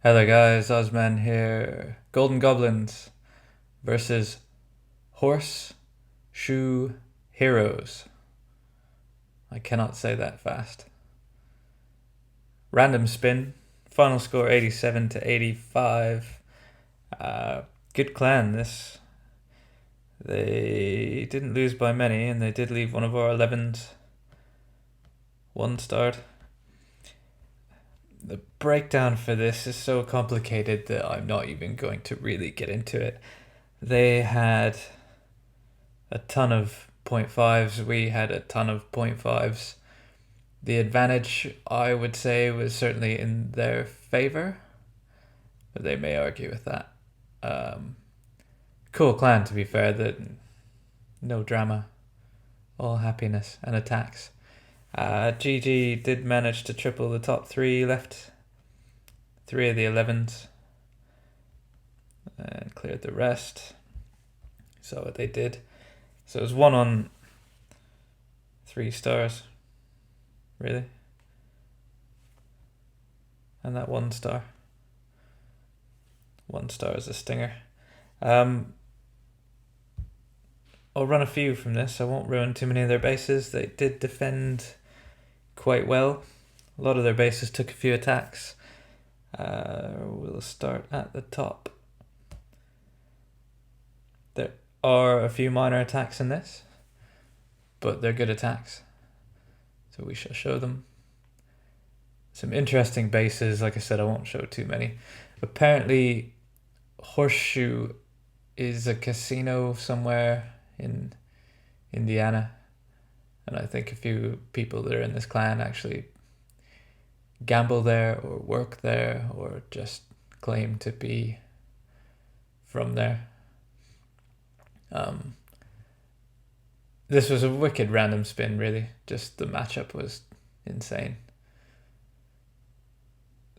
Hello guys, OzMan here. Golden Goblins versus HorseShoeHeroes. I cannot say that fast. Random spin. Final score 87 to 85. Good clan this. They didn't lose by many and they did leave one of our 11s one starred. The breakdown for this is so complicated that I'm not even going to really get into it. They had a ton of 0.5s. We had a ton of 0.5s. The advantage, I would say, was certainly in their favor, but they may argue with that. Cool clan, to be fair, that no drama, all happiness and attacks. GG did manage to triple the top three, left 3 of the 11s and cleared the rest. So what they did. So it was 1 on 3 stars. Really? And that 1 star. 1 star is a stinger. I'll run a few from this. I won't ruin too many of their bases. They did defend quite well. A lot of their bases took a few attacks. We'll start at the top. There are a few minor attacks in this, but they're good attacks, so we shall show them. Some interesting bases. Like I said, I won't show too many. Apparently, Horseshoe is a casino somewhere in Indiana, and I think a few people that are in this clan actually gamble there or work there or just claim to be from there. This was a wicked random spin, really. Just the matchup was insane.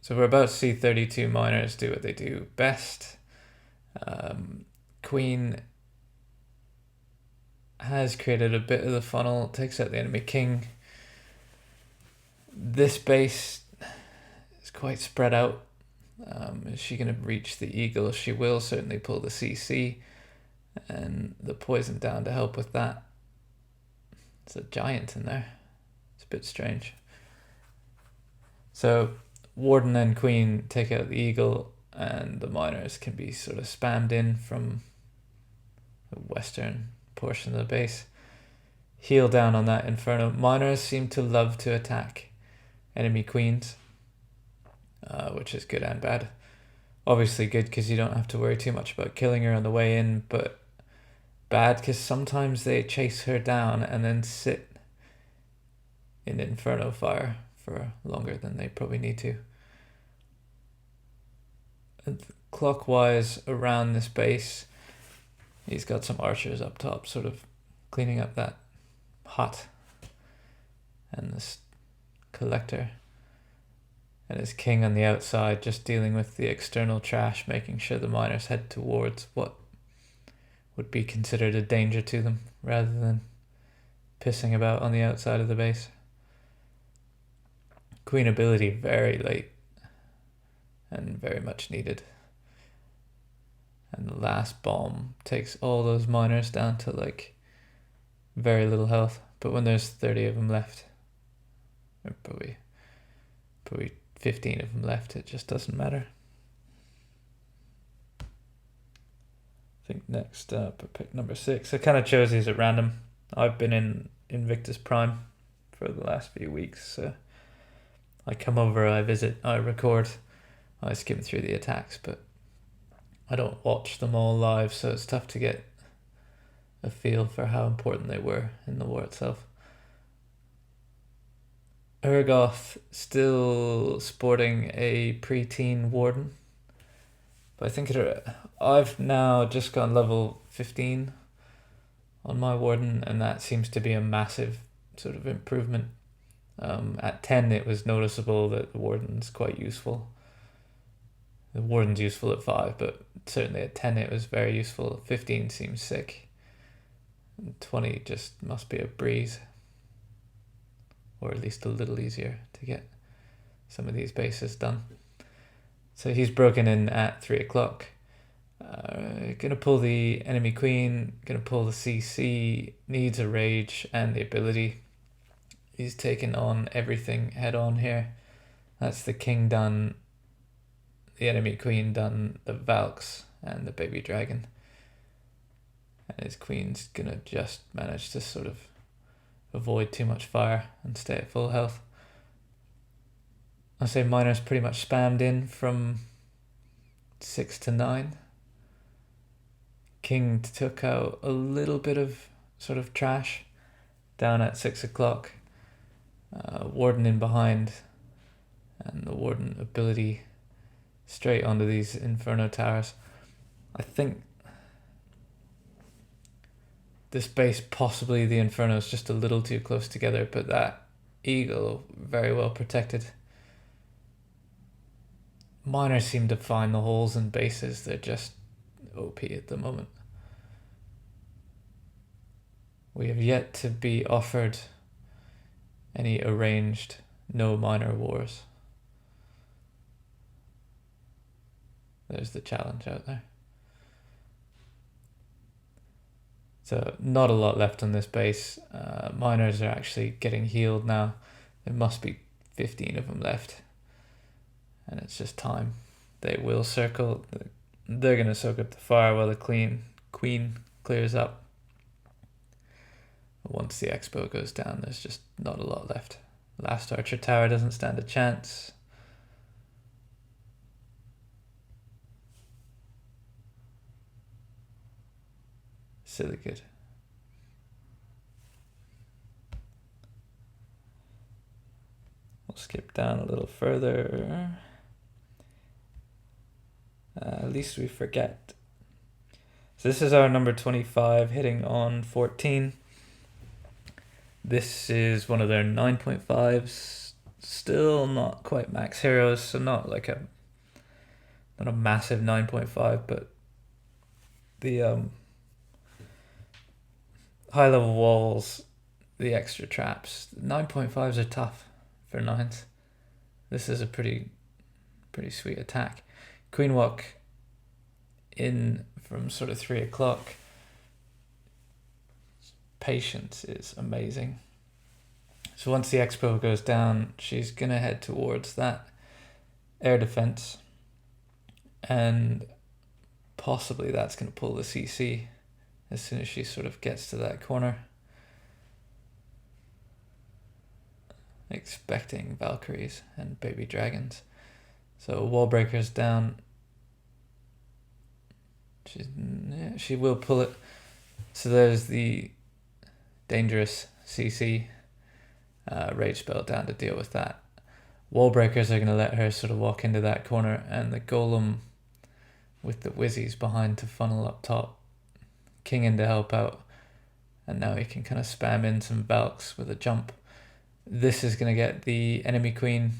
So we're about to see 32 minors do what they do best. Queen has created a bit of the funnel, takes out the enemy king. This base is quite spread out. Is she going to reach the eagle? She will certainly pull the CC and the poison down to help with that. It's a giant in there. It's a bit strange. So warden and queen take out the eagle and the miners can be sort of spammed in from the western portion of the base. Heal down on that inferno. Miners seem to love to attack enemy queens, which is good and bad. Obviously good because you don't have to worry too much about killing her on the way in, but bad because sometimes they chase her down and then sit in inferno fire for longer than they probably need to. And clockwise around this base, he's got some archers up top sort of cleaning up that hut, and this collector, and his king on the outside just dealing with the external trash, making sure the miners head towards what would be considered a danger to them rather than pissing about on the outside of the base. Queen ability very late and very much needed. And the last bomb takes all those miners down to like very little health. But when there's 30 of them left, or probably 15 of them left, it just doesn't matter. I think next up, I picked number 6. I kind of chose these at random. I've been in Invictus Prime for the last few weeks. So I come over, I visit, I record, I skim through the attacks, but I don't watch them all live, so it's tough to get a feel for how important they were in the war itself. Urgoth still sporting a preteen warden, but I think I've now just gone level 15 on my warden, and that seems to be a massive sort of improvement. At 10 it was noticeable that the warden's quite useful. The warden's useful at 5, but certainly at 10 it was very useful. 15 seems sick. And 20 just must be a breeze. Or at least a little easier to get some of these bases done. So he's broken in at 3 o'clock. Gonna pull the enemy queen, gonna pull the CC, needs a rage and the ability. He's taken on everything head on here. That's the king done, the enemy queen done, the Valks and the baby dragon. And his queen's gonna just manage to sort of avoid too much fire and stay at full health. I'll say miner's pretty much spammed in from 6 to 9. King took out a little bit of sort of trash down at 6 o'clock. Warden in behind, and the warden ability straight onto these inferno towers. I think this base, possibly the inferno is just a little too close together, but that eagle very well protected. Miners seem to find the holes in bases. They're just OP at the moment. We have yet to be offered any arranged no miner wars. There's the challenge out there. So not a lot left on this base. Miners are actually getting healed now. There must be 15 of them left. And it's just time. They will circle. They're going to soak up the fire while the queen clears up. Once the expo goes down, there's just not a lot left. Last archer tower doesn't stand a chance. Silly good. We'll skip down a little further. At least we forget. So this is our number 25 hitting on 14. This is one of their 9.5s. Still not quite max heroes, so not a massive 9.5, but the high level walls, the extra traps. 9.5s are tough for 9s. This is a pretty sweet attack. Queen walk in from sort of 3 o'clock. Patience is amazing. So once the expo goes down, she's gonna head towards that air defense, and possibly that's gonna pull the CC as soon as she sort of gets to that corner. Expecting Valkyries and baby dragons. So wall breakers down. She will pull it. So there's the dangerous CC rage spell down to deal with that. Wall breakers are going to let her sort of walk into that corner, and the golem with the whizzies behind to funnel up top. King in to help out, and now he can kind of spam in some Valks with a jump. This is going to get the enemy queen,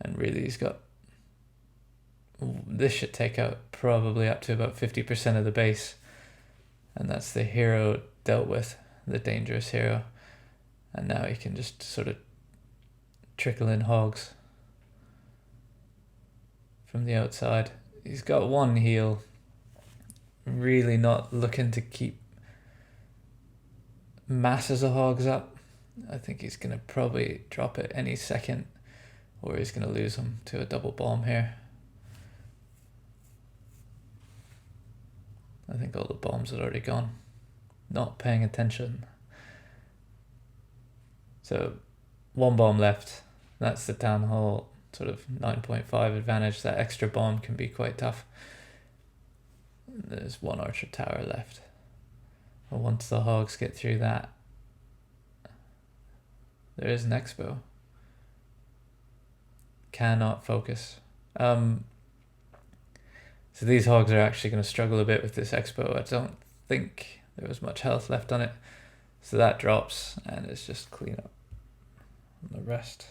and really he's got, this should take out probably up to about 50% of the base, and that's the hero dealt with, the dangerous hero, and now he can just sort of trickle in hogs from the outside. He's got one heal, really not looking to keep masses of hogs up. I think he's going to probably drop it any second, or he's going to lose them to a double bomb here. I think all the bombs had already gone. Not paying attention. So one bomb left. That's the town hall sort of 9.5 advantage. That extra bomb can be quite tough. There's one archer tower left. But once the hogs get through that, there is an expo. Cannot focus. So these hogs are actually going to struggle a bit with this expo. I don't think there was much health left on it. So that drops, and it's just clean up on the rest.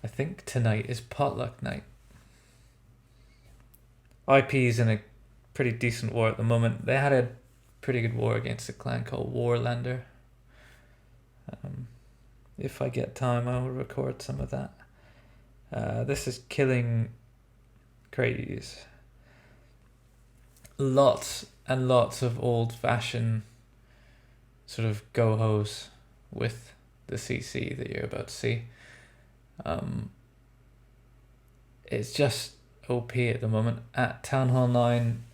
I think tonight is potluck night. IP's in a pretty decent war at the moment. They had a pretty good war against a clan called Warlander. If I get time, I'll record some of that. This is killing crazies. Lots and lots of old-fashioned sort of GoHos with the CC that you're about to see. It's just OP at the moment. At Town Hall 9,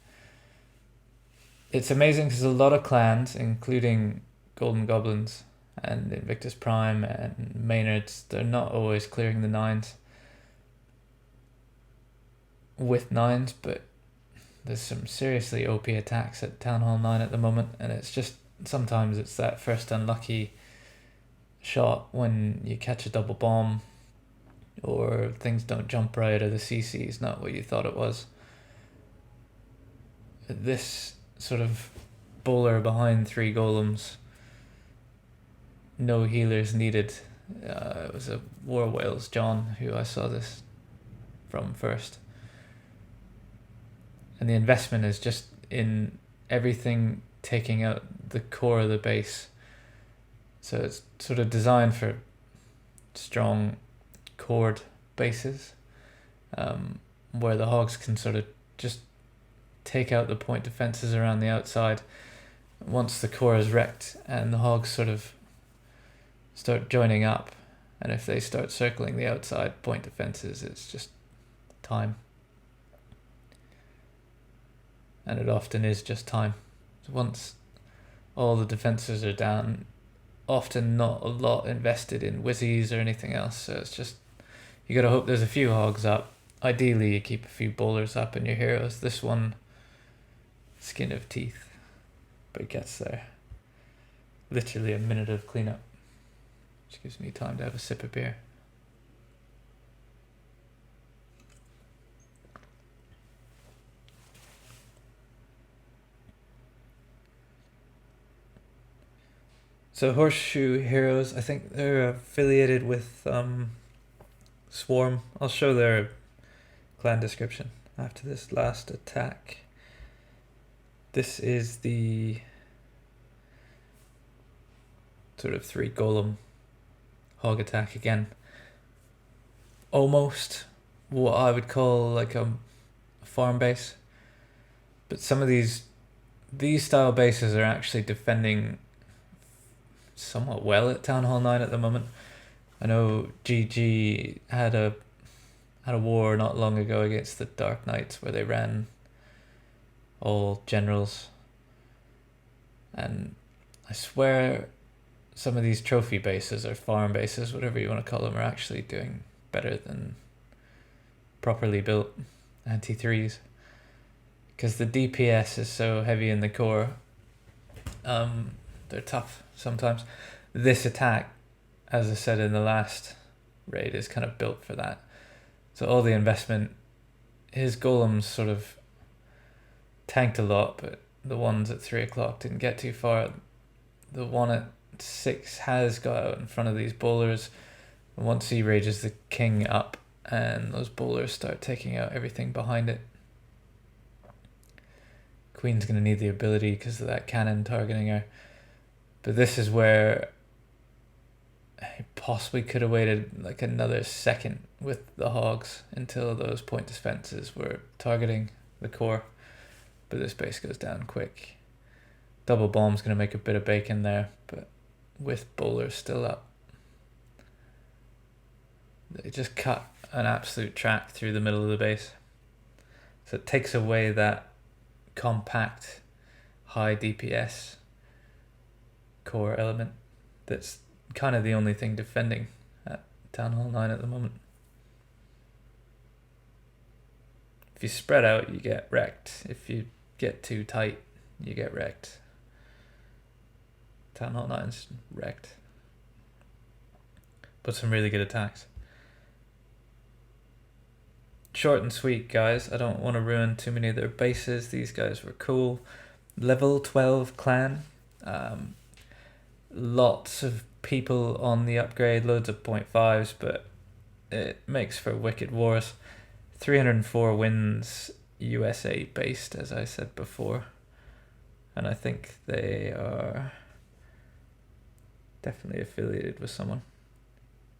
it's amazing because a lot of clans, including Golden Goblins and Invictus Prime and Maynards, they're not always clearing the 9s with 9s, but there's some seriously OP attacks at Town Hall 9 at the moment, and it's just sometimes it's that first unlucky shot when you catch a double bomb or things don't jump right or the CC is not what you thought it was. This sort of bowler behind 3 golems, no healers needed. It was a War Whales John who I saw this from first. And the investment is just in everything taking out the core of the base. So it's sort of designed for strong chord bases, where the hogs can sort of just take out the point defenses around the outside once the core is wrecked and the hogs sort of start joining up. And if they start circling the outside point defenses, it's just time. And it often is just time. So once all the defenses are down, often not a lot invested in whizzies or anything else. So it's just, you gotta hope there's a few hogs up. Ideally, you keep a few bowlers up in your heroes. This one, skin of teeth, but it gets there. Literally a minute of cleanup, which gives me time to have a sip of beer. So HorseShoeHeroes, I think they're affiliated with Swarm. I'll show their clan description after this last attack. This is the sort of 3 golem hog attack again. Almost what I would call like a farm base. But some of these style bases are actually defending somewhat well at Town Hall 9 at the moment. I know GG had a war not long ago against the Dark Knights where they ran all generals, and I swear some of these trophy bases or farm bases, whatever you want to call them, are actually doing better than properly built anti-3s because the DPS is so heavy in the core. They're tough sometimes. This attack, as I said in the last raid, is kind of built for that. So all the investment, his golems sort of tanked a lot, but the ones at 3 o'clock didn't get too far. The one at 6 has got out in front of these bowlers, and once he rages the king up and those bowlers start taking out everything behind it, Queen's going to need the ability because of that cannon targeting her. But this is where he possibly could have waited like another second with the hogs until those point defenses were targeting the core. But this base goes down quick. Double bomb's going to make a bit of bacon there, but with bowlers still up, they just cut an absolute track through the middle of the base. So it takes away that compact, high DPS core element that's kind of the only thing defending at Town Hall 9 at the moment. If you spread out, you get wrecked. If you get too tight, you get wrecked. Town Hall 9's wrecked. But some really good attacks. Short and sweet, guys. I don't want to ruin too many of their bases. These guys were cool. Level 12 clan. Lots of people on the upgrade, loads of 0.5s, but it makes for wicked wars. 304 wins, USA based, as I said before. And I think they are definitely affiliated with someone.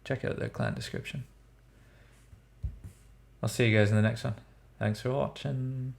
check out their clan description. I'll see you guys in the next one. Thanks for watching.